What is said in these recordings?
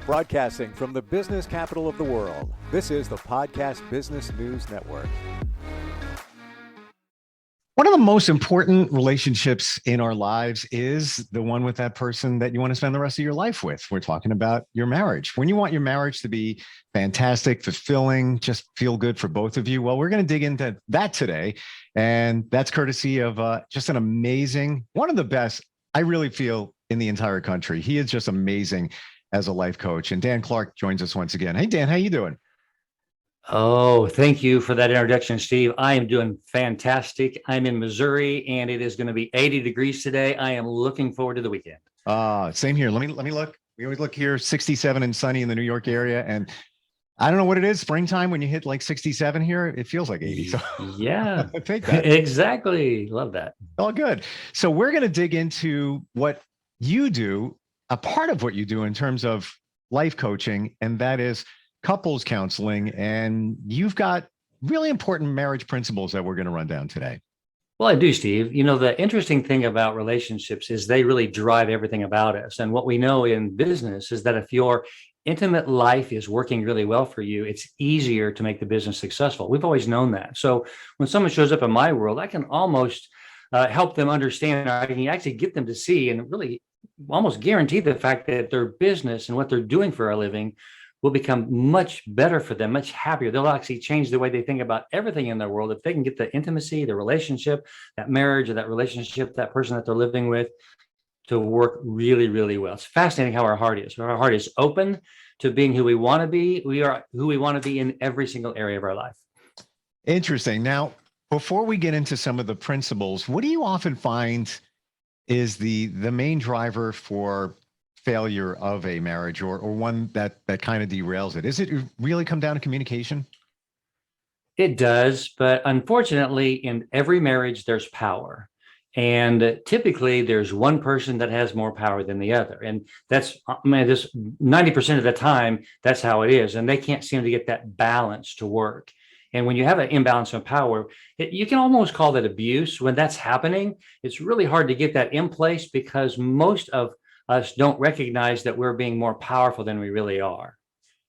Broadcasting from the business capital of the world, this is the Podcast Business News Network. One of the most important relationships in our lives is the one with that person that you want to spend the rest of your life with. We're talking about your marriage. When you want your marriage to be fantastic, fulfilling, just feel good for both of you, well, we're going to dig into that today. And that's courtesy of just an amazing, one of the best, I really feel, in the entire country. He is just amazing as a life coach. And Dan Clark joins us once again. Hey, Dan, how you doing? Oh, thank you for that introduction, Steve. I am doing fantastic. I'm in Missouri and it is going to be 80 degrees today. I am looking forward to the weekend. Same here. Let me look. We always look here, 67 and sunny in the New York area. And I don't know what it is. Springtime, when you hit like 67 here, it feels like 80. So yeah, take that. Exactly. Love that. All good. So we're going to dig into what you do, a part of what you do in terms of life coaching, and that is couples counseling. And you've got really important marriage principles that we're going to run down today. Well, I do, Steve. You know, the interesting thing about relationships is they really drive everything about us. And what we know in business is that if your intimate life is working really well for you, it's easier to make the business successful. We've always known that. So when someone shows up in my world, I can almost help them understand, or I can actually get them to see and really almost guarantee the fact that their business and what they're doing for a living will become much better for them, much happier. They'll actually change the way they think about everything in their world if they can get the intimacy, the relationship, that marriage or that relationship, that person that they're living with to work really, really well. It's fascinating how our heart is. Our heart is open to being who we want to be. We are who we want to be in every single area of our life. Interesting. Now, before we get into some of the principles, what do you often find is the main driver for failure of a marriage, or one that kind of derails it? Is it really come down to communication? It does, but unfortunately, in every marriage, there's power. And typically, there's one person that has more power than the other. And that's, this 90% of the time, that's how it is. And they can't seem to get that balance to work. And when you have an imbalance of power, you can almost call that abuse. When that's happening, it's really hard to get that in place because most of us don't recognize that we're being more powerful than we really are.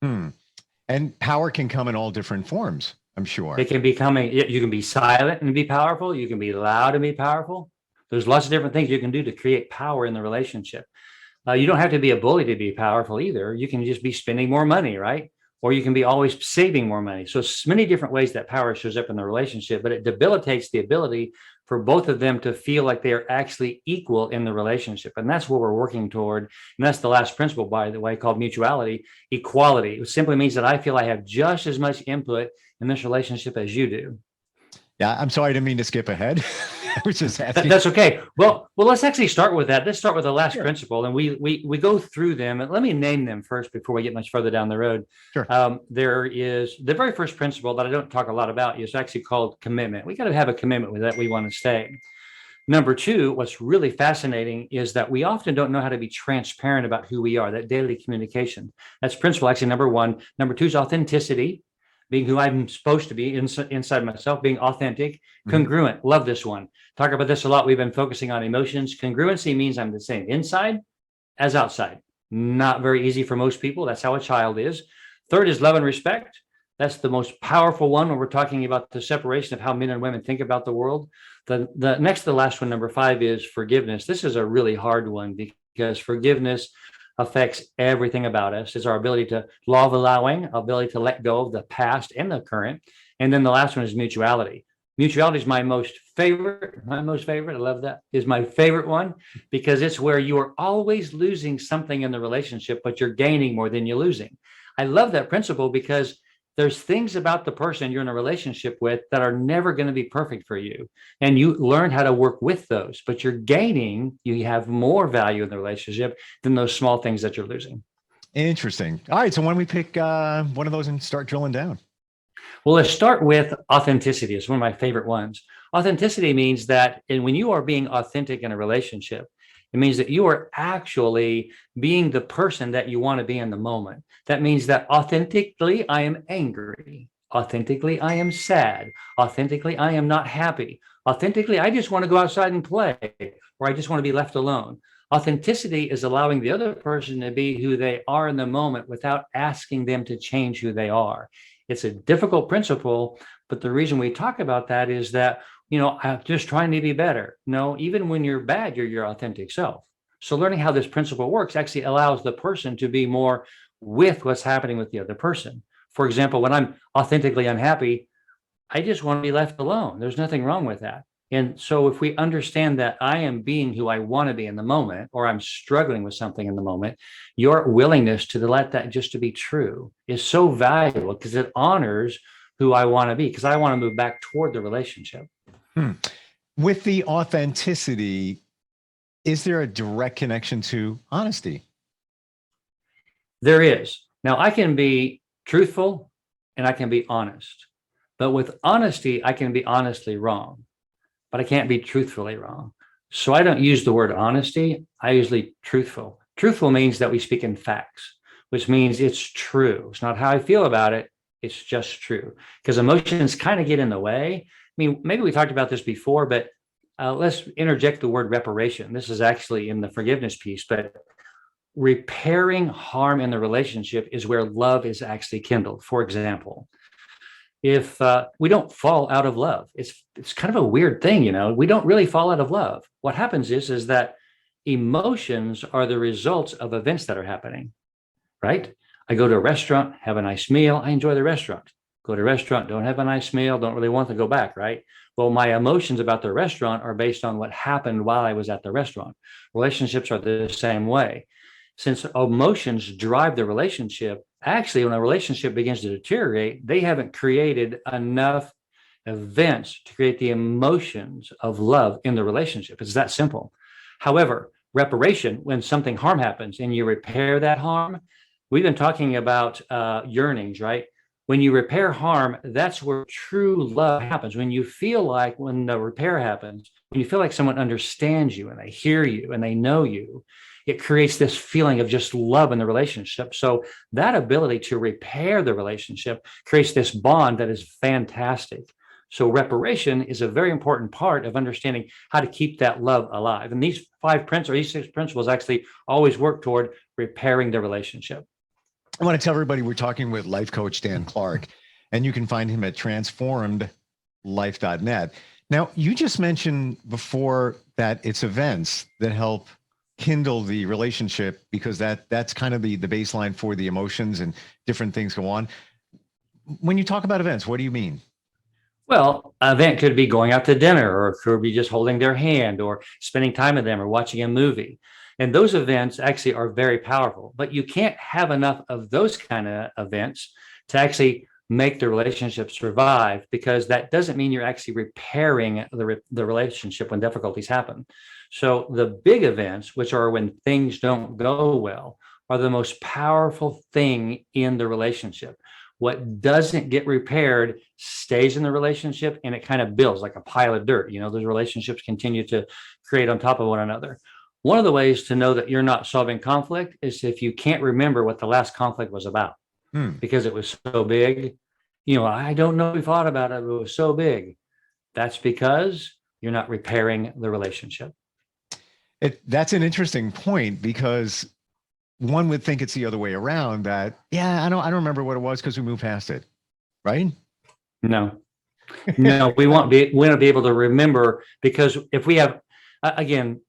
And power can come in all different forms, I'm sure. It can be coming, you can be silent and be powerful. You can be loud and be powerful. There's lots of different things you can do to create power in the relationship. You don't have to be a bully to be powerful either. You can just be spending more money, right? Or you can be always saving more money. So it's many different ways that power shows up in the relationship, but it debilitates the ability for both of them to feel like they are actually equal in the relationship. And that's what we're working toward. And that's the last principle, by the way, called mutuality, equality. It simply means that I feel I have just as much input in this relationship as you do. Yeah, I'm sorry, I didn't mean to skip ahead. I was just asking. That's okay. Well, let's actually start with that. Let's start with the last Sure. principle, and we go through them. And let me name them first before we get much further down the road. Sure. There is the very first principle that I don't talk a lot about is actually called commitment. We got to have a commitment with that we want to stay. Number two, what's really fascinating is that we often don't know how to be transparent about who we are, that daily communication. That's principle actually number one. Number two is authenticity. Being who I'm supposed to be inside myself, being authentic, congruent. Love this one. Talk about this a lot. We've been focusing on emotions. Congruency means I'm the same inside as outside. Not very easy for most people. That's how a child is. Third is love and respect. That's the most powerful one when we're talking about the separation of how men and women think about the world. The next to the last one, number five, is forgiveness. This is a really hard one because forgiveness affects everything about us. It's our ability to law of allowing, ability to let go of the past and the current. And then the last one is mutuality. Mutuality is my most favorite. I love that. Is my favorite one because it's where you are always losing something in the relationship, but you're gaining more than you're losing. I love that principle because there's things about the person you're in a relationship with that are never going to be perfect for you. And you learn how to work with those, but you're gaining, you have more value in the relationship than those small things that you're losing. Interesting. All right. So when we pick one of those and start drilling down. Well, let's start with authenticity. It's one of my favorite ones. Authenticity means that when you are being authentic in a relationship, it means that you are actually being the person that you want to be in the moment. That means that authentically, I am angry. Authentically, I am sad. Authentically, I am not happy. Authentically, I just want to go outside and play, or I just want to be left alone. Authenticity is allowing the other person to be who they are in the moment without asking them to change who they are. It's a difficult principle, but the reason we talk about that is that, I'm just trying to be better. No, even when you're bad, you're your authentic self. So learning how this principle works actually allows the person to be more with what's happening with the other person. For example, when I'm authentically unhappy, I just want to be left alone. There's nothing wrong with that. And so if we understand that I am being who I want to be in the moment, or I'm struggling with something in the moment, your willingness to let that just to be true is so valuable because it honors who I want to be, because I want to move back toward the relationship. With the authenticity, is there a direct connection to honesty? There is. Now, I can be truthful and I can be honest, but with honesty, I can be honestly wrong, but I can't be truthfully wrong. So I don't use the word honesty. I usually truthful. Truthful means that we speak in facts, which means it's true. It's not how I feel about it. It's just true, because emotions kind of get in the way. I mean, maybe we talked about this before, but let's interject the word reparation. This is actually in the forgiveness piece, but repairing harm in the relationship is where love is actually kindled. For example, if we don't fall out of love, it's kind of a weird thing, we don't really fall out of love. What happens is that emotions are the results of events that are happening, right? I go to a restaurant, have a nice meal, I enjoy the restaurant. Go to a restaurant, don't have a nice meal, don't really want to go back, right? Well, my emotions about the restaurant are based on what happened while I was at the restaurant. Relationships are the same way. Since emotions drive the relationship, actually, when a relationship begins to deteriorate, they haven't created enough events to create the emotions of love in the relationship. It's that simple. However, reparation, when something harm happens and you repair that harm, we've been talking about yearnings, right? When you repair harm, that's where true love happens. When you feel like, when the repair happens, when you feel like someone understands you and they hear you and they know you, it creates this feeling of just love in the relationship. So that ability to repair the relationship creates this bond that is fantastic. So reparation is a very important part of understanding how to keep that love alive. And these 6 principles actually always work toward repairing the relationship. I want to tell everybody we're talking with life coach Dan Clark, and you can find him at transformedlife.net. Now, you just mentioned before that it's events that help kindle the relationship, because that's kind of the baseline for the emotions and different things go on. When you talk about events, what do you mean? Well, an event could be going out to dinner, or it could be just holding their hand or spending time with them or watching a movie. And those events actually are very powerful, but you can't have enough of those kind of events to actually make the relationship survive, because that doesn't mean you're actually repairing the relationship when difficulties happen. So the big events, which are when things don't go well, are the most powerful thing in the relationship. What doesn't get repaired stays in the relationship, and it kind of builds like a pile of dirt. Those relationships continue to create on top of one another. One of the ways to know that you're not solving conflict is if you can't remember what the last conflict was about, because it was so big. I don't know if we thought about it, but it was so big. That's because you're not repairing the relationship. That's an interesting point, because one would think it's the other way around, that, I don't remember what it was because we moved past it, right? No, we want to be able to remember, because if we have, again,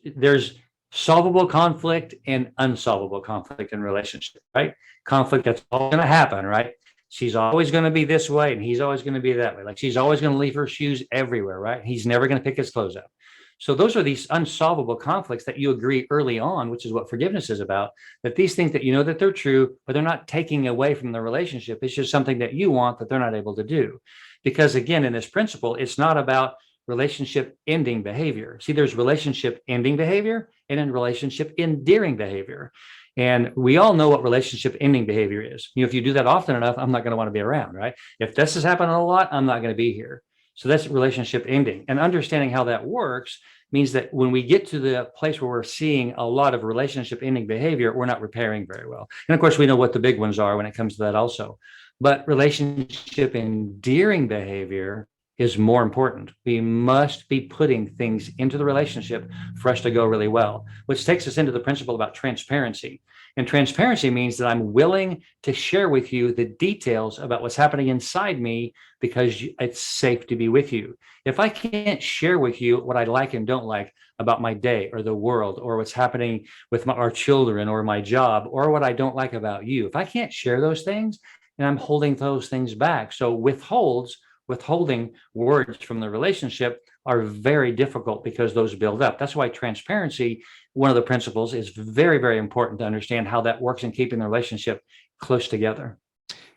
there's solvable conflict and unsolvable conflict in relationship, right? Conflict, that's all going to happen, right? She's always going to be this way and he's always going to be that way. Like, she's always going to leave her shoes everywhere, right? He's never going to pick his clothes up. So those are these unsolvable conflicts that you agree early on, which is what forgiveness is about, that these things that that they're true, but they're not taking away from the relationship. It's just something that you want that they're not able to do. Because again, in this principle, it's not about relationship ending behavior. See, there's relationship ending behavior and then relationship endearing behavior. And we all know what relationship ending behavior is. If you do that often enough, I'm not going to want to be around, right? If this is happening a lot, I'm not going to be here. So that's relationship ending. And understanding how that works means that when we get to the place where we're seeing a lot of relationship ending behavior, we're not repairing very well. And of course, we know what the big ones are when it comes to that also. But relationship endearing behavior is more important. We must be putting things into the relationship for us to go really well, which takes us into the principle about transparency. And transparency means that I'm willing to share with you the details about what's happening inside me because it's safe to be with you. If I can't share with you what I like and don't like about my day or the world or what's happening with our children or my job or what I don't like about you, if I can't share those things, then I'm holding those things back. So withholding words from the relationship are very difficult because those build up. That's why transparency, one of the principles, is very, very important to understand how that works in keeping the relationship close together.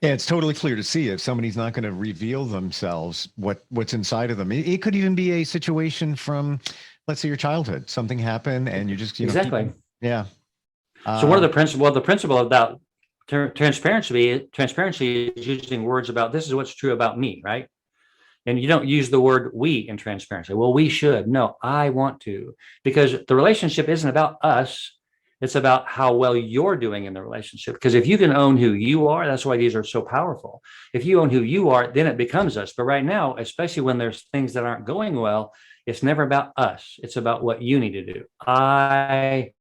Yeah, it's totally clear to see if somebody's not going to reveal themselves, what's inside of them. It could even be a situation from, let's say, your childhood. Something happened and you just, exactly. Yeah. So one of the principle about transparency is using words about this is what's true about me, right? And you don't use the word we in transparency. Well, we should. No, I want to, because the relationship isn't about us. It's about how well you're doing in the relationship. Because if you can own who you are, that's why these are so powerful. If you own who you are, then it becomes us. But right now, especially when there's things that aren't going well, it's never about us. It's about what you need to do. I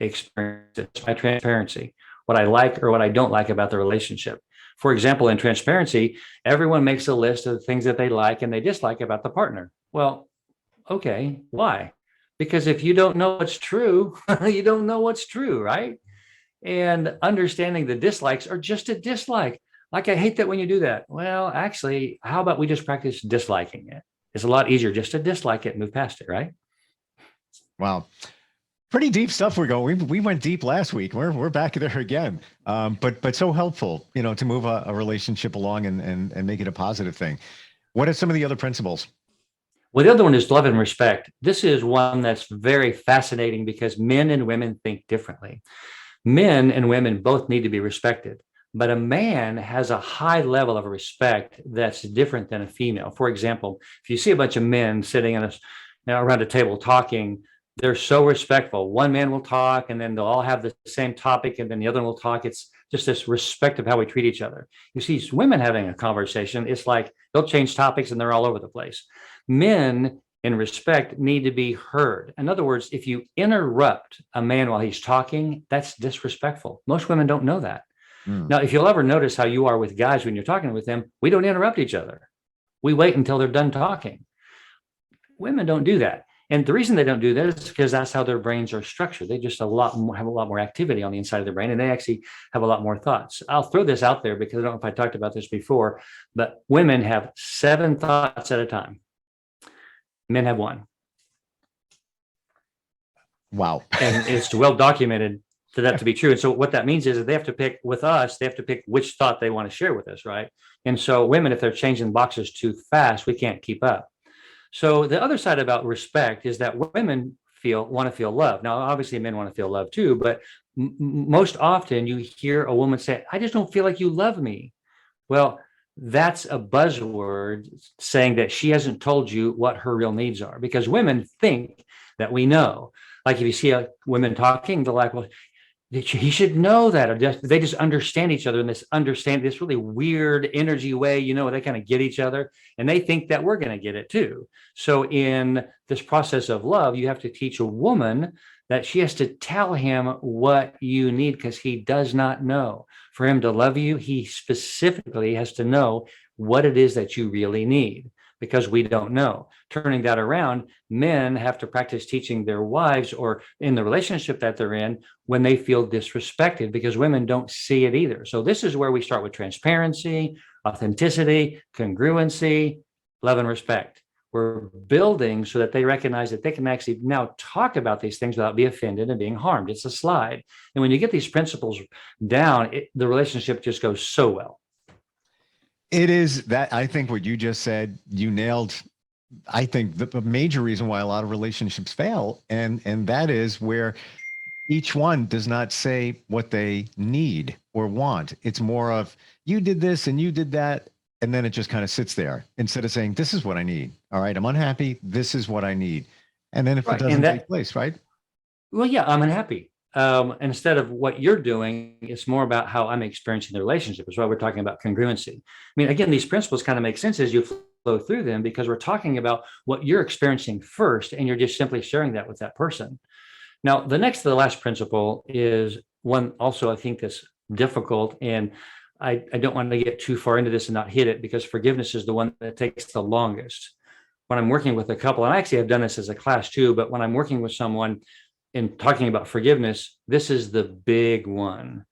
experience it. It's my transparency, what I like or what I don't like about the relationship. For example, in transparency, everyone makes a list of the things that they like and they dislike about the partner. Well, okay, why? Because if you don't know what's true, you don't know what's true, right? And understanding the dislikes are just a dislike. Like, I hate that when you do that. Well, actually, how about we just practice disliking it? It's a lot easier just to dislike it and move past it, right? Wow. Pretty deep stuff we're going. We went deep last week. We're back there again. But so helpful, to move a relationship along and make it a positive thing. What are some of the other principles? Well, the other one is love and respect. This is one that's very fascinating because men and women think differently. Men and women both need to be respected, but a man has a high level of respect that's different than a female. For example, if you see a bunch of men sitting around a table talking, they're so respectful. One man will talk and then they'll all have the same topic and then the other one will talk. It's just this respect of how we treat each other. You see women having a conversation, it's like they'll change topics and they're all over the place. Men in respect need to be heard. In other words, if you interrupt a man while he's talking, that's disrespectful. Most women don't know that. Now, if you'll ever notice how you are with guys when you're talking with them, we don't interrupt each other. We wait until they're done talking. Women don't do that. And the reason they don't do that is because that's how their brains are structured. They just have a lot more activity on the inside of their brain, and they actually have a lot more thoughts. I'll throw this out there because I don't know if I talked about this before, but women have 7 thoughts at a time. Men have 1. Wow. And it's well documented for that to be true. And so what that means is that they have to pick which thought they want to share with us, right? And so women, if they're changing boxes too fast, we can't keep up. So the other side about respect is that women want to feel love. Now, obviously men want to feel love too, but most often you hear a woman say, I just don't feel like you love me. Well, that's a buzzword saying that she hasn't told you what her real needs are, because women think that we know. Like if you see women talking, they're like, well, he should know that, or they just understand each other in this really weird energy way, they kind of get each other and they think that we're going to get it too. So in this process of love, you have to teach a woman that she has to tell him what you need because he does not know. For him to love you, he specifically has to know what it is that you really need, because we don't know. Turning that around, men have to practice teaching their wives, or in the relationship that they're in, when they feel disrespected, because women don't see it either. So this is where we start with transparency, authenticity, congruency, love and respect. We're building so that they recognize that they can actually now talk about these things without being offended and being harmed. It's a slide. And when you get these principles down, the relationship just goes so well. It is that, I think what you just said, you nailed, I think, the major reason why a lot of relationships fail. And that is where each one does not say what they need or want. It's more of, you did this and you did that. And then it just kind of sits there instead of saying, this is what I need. All right, I'm unhappy. This is what I need. And then if it doesn't take place, right? Well, yeah, I'm unhappy. Instead of what you're doing, it's more about how I'm experiencing the relationship. Is why we're talking about congruency. I mean, again, these principles kind of make sense as you flow through them because we're talking about what you're experiencing first, and you're just simply sharing that with that person. Now, the next to the last principle is one also I think that's difficult, and I don't want to get too far into this and not hit it because forgiveness is the one that takes the longest. When I'm working with a couple, and actually I've done this as a class too, but when I'm working with someone and talking about forgiveness, this is the big one.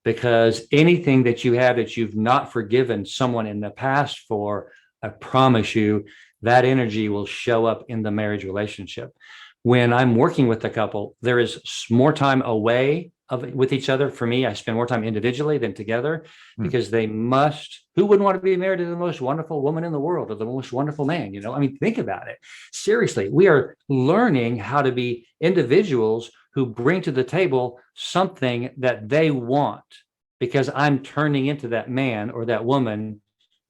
Because anything that you have that you've not forgiven someone in the past for, I promise you, that energy will show up in the marriage relationship. When I'm working with a couple, there is more time away with each other. For me, I spend more time individually than together because they must. Who wouldn't want to be married to the most wonderful woman in the world or the most wonderful man? I mean, think about it. Seriously, we are learning how to be individuals who bring to the table something that they want, because I'm turning into that man or that woman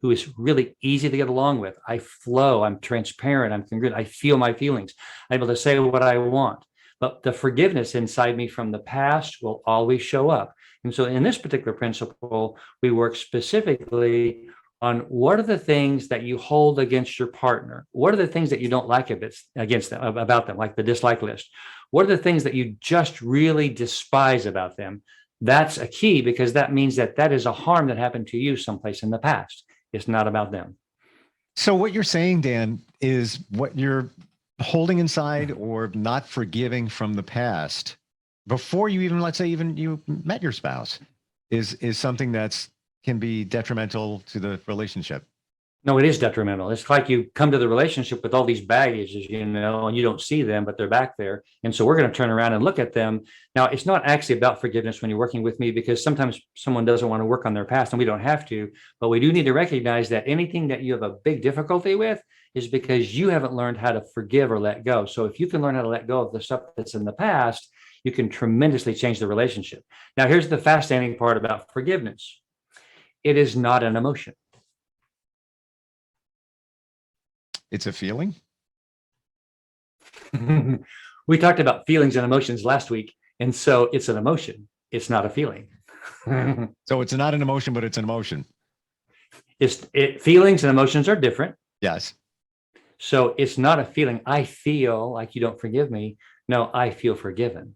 who is really easy to get along with. I flow, I'm transparent, I'm congruent, I feel my feelings, I'm able to say what I want. But the forgiveness inside me from the past will always show up. And so in this particular principle, we work specifically on what are the things that you hold against your partner? What are the things that you don't like against them, about them, like the dislike list? What are the things that you just really despise about them? That's a key, because that means that is a harm that happened to you someplace in the past. It's not about them. So what you're saying, Dan, is what you're holding inside or not forgiving from the past before you even, let's say, even you met your spouse is something that's can be detrimental to the relationship. No, it is detrimental. It's like you come to the relationship with all these baggages, and you don't see them, but they're back there. And so we're going to turn around and look at them. Now, it's not actually about forgiveness when you're working with me, because sometimes someone doesn't want to work on their past, and we don't have to, but we do need to recognize that anything that you have a big difficulty with is because you haven't learned how to forgive or let go. So if you can learn how to let go of the stuff that's in the past, you can tremendously change the relationship. Now, here's the fascinating part about forgiveness. It is not an emotion. It's a feeling. We talked about feelings and emotions last week. And so it's an emotion. It's not a feeling. So it's not an emotion, but it's an emotion. Feelings and emotions are different. Yes. So it's not a feeling. I feel like you don't forgive me. No, I feel forgiven.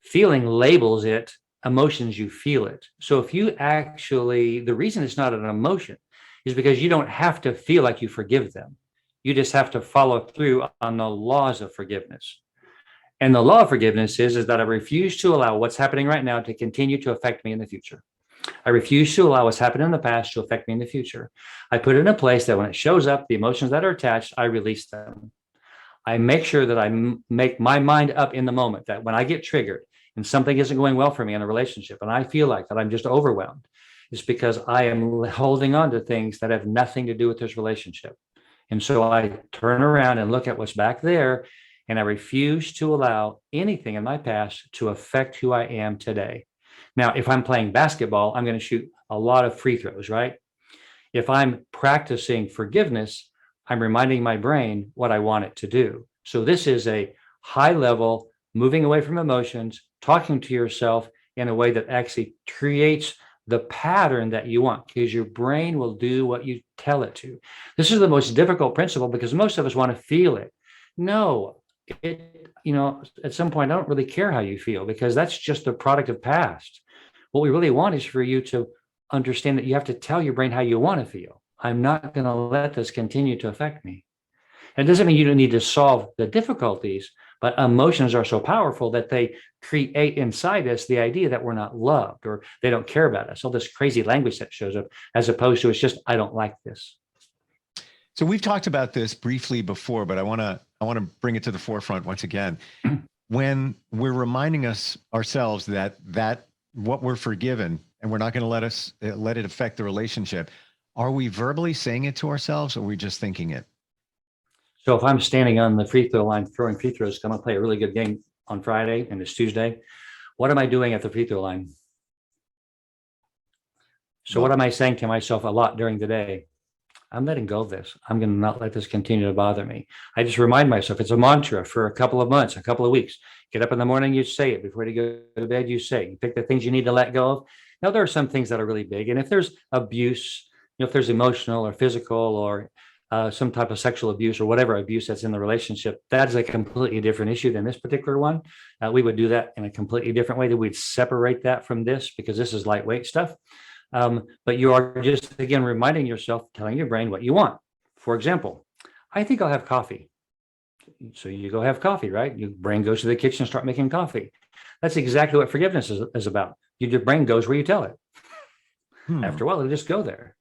Feeling labels it. Emotions, you feel it. So if you actually, the reason it's not an emotion is because you don't have to feel like you forgive them. You just have to follow through on the laws of forgiveness. And the law of forgiveness is that I refuse to allow what's happening right now to continue to affect me in the future. I refuse to allow what's happened in the past to affect me in the future. I put it in a place that when it shows up, the emotions that are attached, I release them. I make sure that I make my mind up in the moment, that when I get triggered and something isn't going well for me in a relationship, and I feel like that I'm just overwhelmed, it's because I am holding on to things that have nothing to do with this relationship. And so I turn around and look at what's back there, and I refuse to allow anything in my past to affect who I am today. Now, if I'm playing basketball, I'm going to shoot a lot of free throws, right? If I'm practicing forgiveness, I'm reminding my brain what I want it to do. So this is a high level, moving away from emotions, talking to yourself in a way that actually creates the pattern that you want, because your brain will do what you tell it to. This is the most difficult principle because most of us want to feel it. No, at some point, I don't really care how you feel, because that's just the product of past. What we really want is for you to understand that you have to tell your brain how you want to feel. I'm not going to let this continue to affect me. And it doesn't mean you don't need to solve the difficulties, but emotions are so powerful that they create inside us the idea that we're not loved or they don't care about us. All this crazy language that shows up, as opposed to it's just, I don't like this. So we've talked about this briefly before, but I want to bring it to the forefront once again. When we're reminding ourselves that what we're forgiven and we're not going to let it affect the relationship, are we verbally saying it to ourselves, or are we just thinking it? So if I'm standing on the free throw line throwing free throws, I'm going to play a really good game on Friday and it's Tuesday. What am I doing at the free throw line? So what am I saying to myself a lot during the day? I'm letting go of this. I'm going to not let this continue to bother me. I just remind myself, it's a mantra for a couple of months, a couple of weeks. Get up in the morning, you say it. Before you go to bed, you say it. You pick the things you need to let go of. Now, there are some things that are really big. And if there's abuse, if there's emotional or physical or some type of sexual abuse or whatever abuse that's in the relationship, that is a completely different issue than this particular one. We would do that in a completely different way. That we'd separate that from this, because this is lightweight stuff. But you are just, again, reminding yourself, telling your brain what you want. For example, I think I'll have coffee. So you go have coffee, right? Your brain goes to the kitchen and start making coffee. That's exactly what forgiveness is about. Your brain goes where you tell it. After a while, it'll just go there.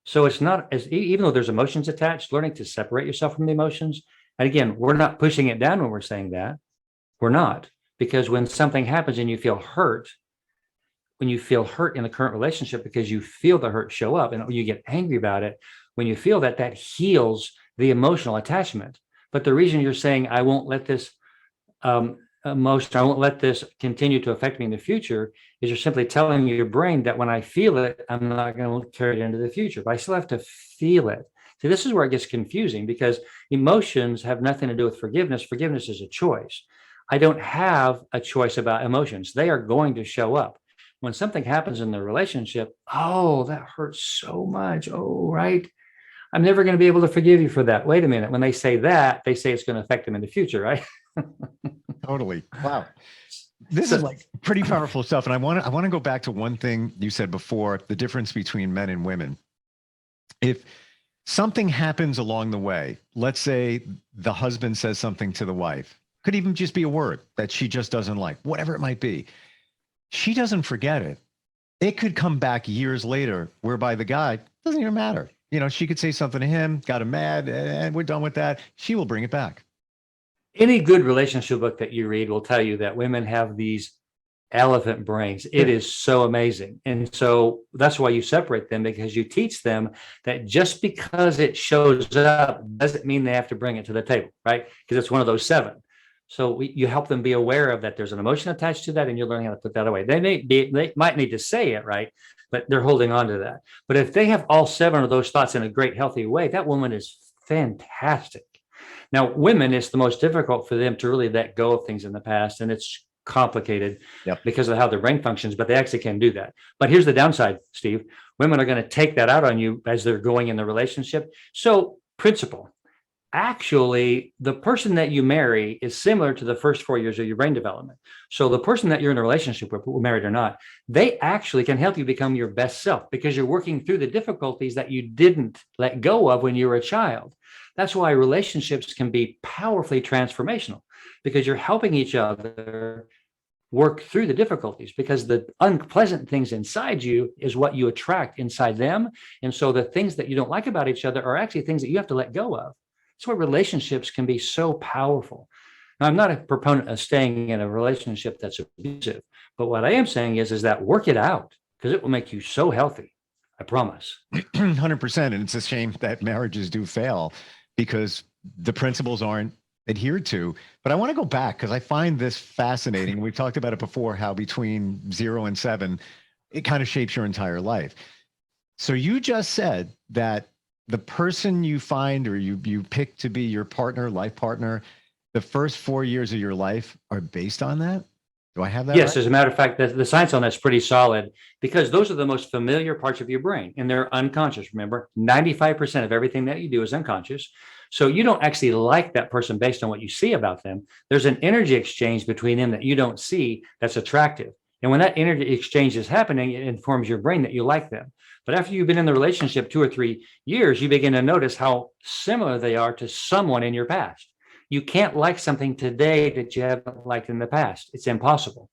So it's not as, even though there's emotions attached, learning to separate yourself from the emotions. And again, we're not pushing it down when we're saying that. We're not, because when something happens and you feel hurt, when you feel hurt in the current relationship because you feel the hurt show up and you get angry about it, when you feel that, that heals the emotional attachment. But the reason you're saying, I won't let this emotion, I won't let this continue to affect me in the future, is you're simply telling your brain that when I feel it, I'm not going to carry it into the future, but I still have to feel it. See, this is where it gets confusing, because emotions have nothing to do with forgiveness. Forgiveness is a choice. I don't have a choice about emotions. They are going to show up. When something happens in the relationship, oh, that hurts so much. Oh, right. I'm never going to be able to forgive you for that. Wait a minute. When they say that, they say it's going to affect them in the future, right? Totally. Wow. This is like pretty powerful stuff. And I want to go back to one thing you said before, the difference between men and women. If something happens along the way, let's say the husband says something to the wife, could even just be a word that she just doesn't like, whatever it might be. She doesn't forget it. It could come back years later, whereby the guy doesn't even matter. You know, she could say something to him, got him mad, and we're done with that. She will bring it back. Any good relationship book that you read will tell you that women have these elephant brains. It is so amazing. And so that's why you separate them, because you teach them that just because it shows up doesn't mean they have to bring it to the table, right? Because it's one of those 7. So you help them be aware of that. There's an emotion attached to that, and you're learning how to put that away. They might need to say it, right? But they're holding on to that. But if they have all 7 of those thoughts in a great, healthy way, that woman is fantastic. Now, women, it's the most difficult for them to really let go of things in the past, and it's complicated because of how their brain functions, but they actually can do that. But here's the downside, Steve. Women are going to take that out on you as they're going in the relationship. So, principle. Actually, the person that you marry is similar to the first 4 years of your brain development. So the person that you're in a relationship with, married or not, they actually can help you become your best self, because you're working through the difficulties that you didn't let go of when you were a child. That's why relationships can be powerfully transformational, because you're helping each other work through the difficulties, because the unpleasant things inside you is what you attract inside them. And so the things that you don't like about each other are actually things that you have to let go of. That's why relationships can be so powerful. Now, I'm not a proponent of staying in a relationship that's abusive, but what I am saying is that work it out, because it will make you so healthy. I promise. 100%. And it's a shame that marriages do fail because the principles aren't adhered to. But I want to go back, because I find this fascinating. We've talked about it before, how between 0 and 7, it kind of shapes your entire life. So you just said that the person you find or you pick to be your partner, life partner, the first 4 years of your life are based on that? Do I have that? Yes, right? as a matter of fact, the science on that's pretty solid, because those are the most familiar parts of your brain, and they're unconscious. Remember, 95% of everything that you do is unconscious. So you don't actually like that person based on what you see about them. There's an energy exchange between them that you don't see that's attractive. And when that energy exchange is happening, it informs your brain that you like them. But after you've been in the relationship 2 or 3 years, you begin to notice how similar they are to someone in your past. You can't like something today that you haven't liked in the past. It's impossible.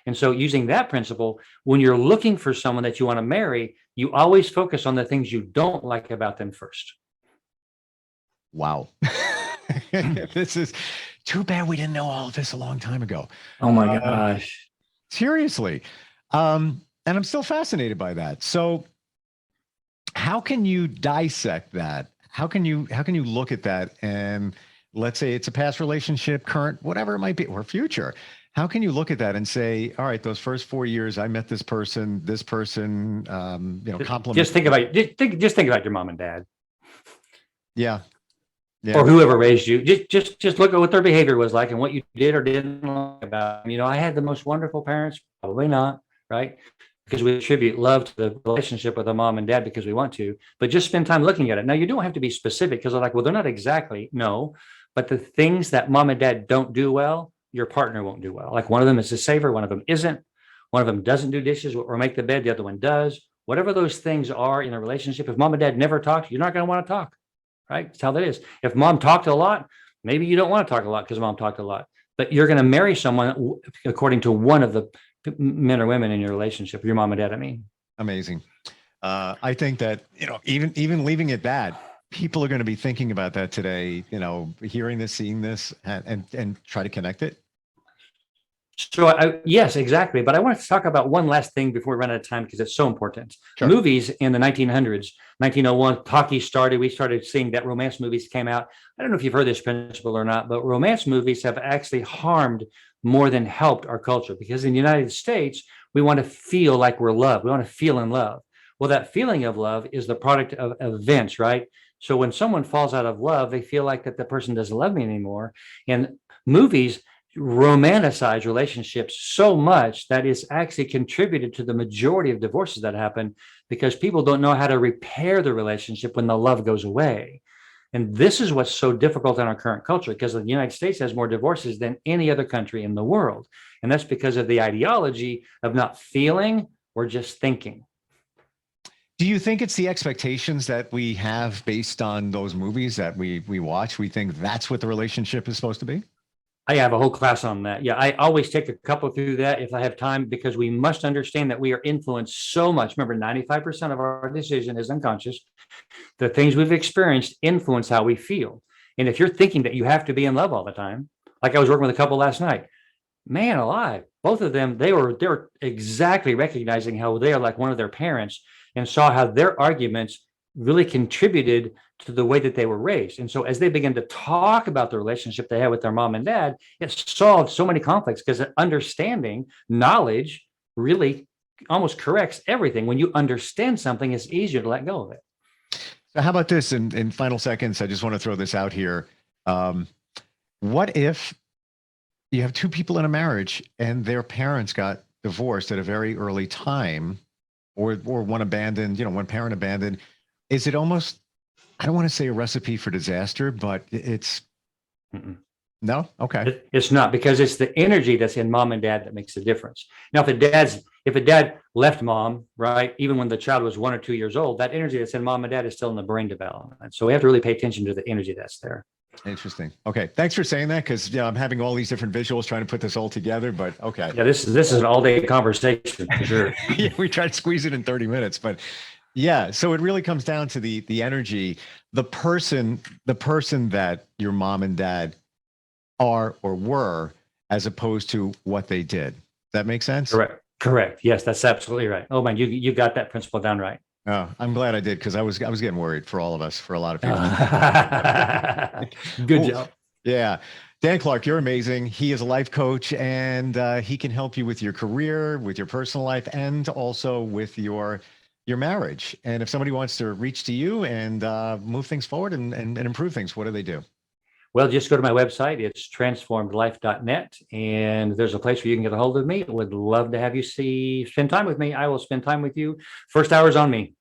And so using that principle, when you're looking for someone that you want to marry, you always focus on the things you don't like about them first. Wow. This is too bad we didn't know all of this a long time ago. Oh my gosh. Seriously. And I'm still fascinated by that. So how can you dissect that? How can you look at that, and let's say it's a past relationship, current, whatever it might be, or future. How can you look at that and say, all right, those first 4 years, I met this person, compliment. Just think about your mom and dad. Yeah. Or whoever raised you. Just look at what their behavior was like and what you did or didn't like about them. I had the most wonderful parents, probably not, right? because we attribute love to the relationship with a mom and dad because we want to, but just spend time looking at it. Now, you don't have to be specific because they're like, well, they're not exactly, no, but the things that mom and dad don't do well, your partner won't do well. Like one of them is a saver, one of them isn't, one of them doesn't do dishes or make the bed, the other one does. Whatever those things are in a relationship, if mom and dad never talk, you're not going to want to talk, right? That's how that is. If mom talked a lot, maybe you don't want to talk a lot because mom talked a lot, but you're going to marry someone according to one of the men or women in your relationship, your mom and dad, I mean. Amazing. I think that, even leaving it bad, people are going to be thinking about that today, hearing this, seeing this, and try to connect it. So yes, exactly. But I want to talk about one last thing before we run out of time because it's so important. Sure. Movies in the 1900s, 1901, talkie started. We started seeing that romance movies came out. I don't know if you've heard this principle or not, but romance movies have actually harmed more than helped our culture because in the United States, we want to feel like we're loved. We want to feel in love. Well, that feeling of love is the product of events, right? So when someone falls out of love, they feel like that the person doesn't love me anymore. And movies romanticize relationships so much that it's actually contributed to the majority of divorces that happen because people don't know how to repair the relationship when the love goes away. And this is what's so difficult in our current culture because the United States has more divorces than any other country in the world. And that's because of the ideology of not feeling or just thinking. Do you think it's the expectations that we have based on those movies that we watch? We think that's what the relationship is supposed to be? I have a whole class on that. Yeah, I always take a couple through that if I have time, because we must understand that we are influenced so much. Remember, 95% of our decision is unconscious. The things we've experienced influence how we feel. And if you're thinking that you have to be in love all the time, like I was working with a couple last night, man alive, both of them, they were exactly recognizing how they are like one of their parents and saw how their arguments really contributed to the way that they were raised. And so as they began to talk about the relationship they had with their mom and dad, it solved so many conflicts because understanding, knowledge really almost corrects everything. When you understand something, it's easier to let go of it. So how about this in final seconds? I just want to throw this out here. What if you have two people in a marriage and their parents got divorced at a very early time, or one abandoned, one parent abandoned? Is it almost, I don't want to say a recipe for disaster, but it's no? Okay. It's not, because it's the energy that's in mom and dad that makes the difference. Now, if a dad left mom, right, even when the child was 1 or 2 years old, that energy that's in mom and dad is still in the brain development. So we have to really pay attention to the energy that's there. Interesting. Okay. Thanks for saying that. Cause I'm having all these different visuals trying to put this all together, but okay. Yeah, this is an all day conversation for sure. Yeah, we tried to squeeze it in 30 minutes, but yeah. So it really comes down to the energy, the person that your mom and dad are or were, as opposed to what they did. Does that make sense? Correct. Yes, that's absolutely right. Oh man, you got that principle down right. Oh, I'm glad I did, because I was getting worried for all of us, for a lot of people. Good job. Yeah. Dan Clark, you're amazing. He is a life coach, and he can help you with your career, with your personal life, and also with your marriage. And if somebody wants to reach to you and move things forward and improve things, what do they do? Well, just go to my website. It's transformedlife.net. And there's a place where you can get a hold of me. Would love to have you spend time with me. I will spend time with you. First hour's on me.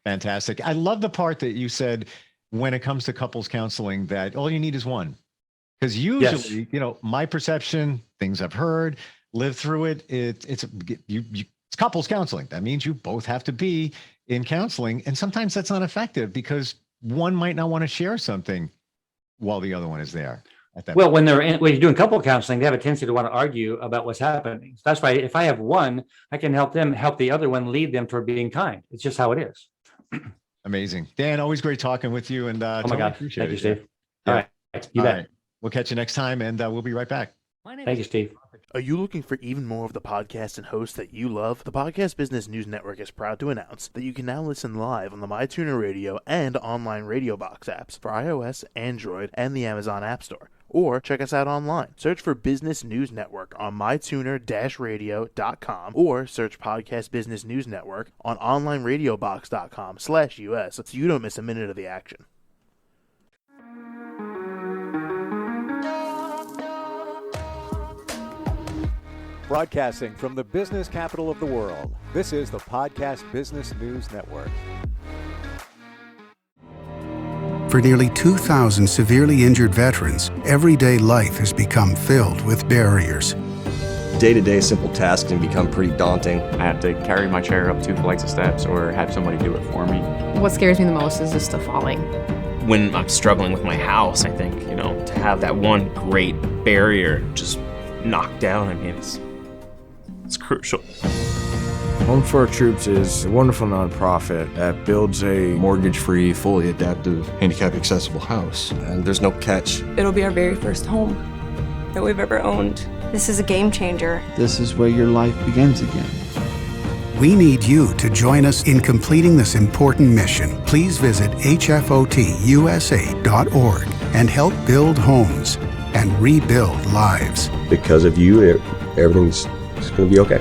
Fantastic. I love the part that you said when it comes to couples counseling that all you need is one. Because usually, my perception, things I've heard, lived through it, it's couples counseling. That means you both have to be in counseling. And sometimes that's not effective because one might not want to share something while the other one is there. Well, when you're doing couple counseling, they have a tendency to want to argue about what's happening. So that's why if I have one, I can help the other one, lead them toward being kind. It's just how it is. Amazing. Dan, always great talking with you. And oh my God. Thank you, Steve. Yeah. All right. You bet. Right. We'll catch you next time, and we'll be right back. Thank you, Steve. Are you looking for even more of the podcasts and hosts that you love? The Podcast Business News Network is proud to announce that you can now listen live on the MyTuner Radio and online Radio Box apps for iOS, Android, and the Amazon App Store. Or check us out online. Search for Business News Network on mytuner-radio.com or search Podcast Business News Network on onlineradiobox.com/US so you don't miss a minute of the action. Broadcasting from the business capital of the world, this is the Podcast Business News Network. For nearly 2,000 severely injured veterans, everyday life has become filled with barriers. Day-to-day simple tasks can become pretty daunting. I have to carry my chair up 2 flights of steps or have somebody do it for me. What scares me the most is just the falling. When I'm struggling with my house, I think, to have that one great barrier just knocked down, it's crucial. Home for Our Troops is a wonderful nonprofit that builds a Mortgage-free, fully adaptive, handicap-accessible house. And there's no catch. It'll be our very first home that we've ever owned. This is a game changer. This is where your life begins again. We need you to join us in completing this important mission. Please visit hfotusa.org and help build homes and rebuild lives. Because of you, everything's going to be okay.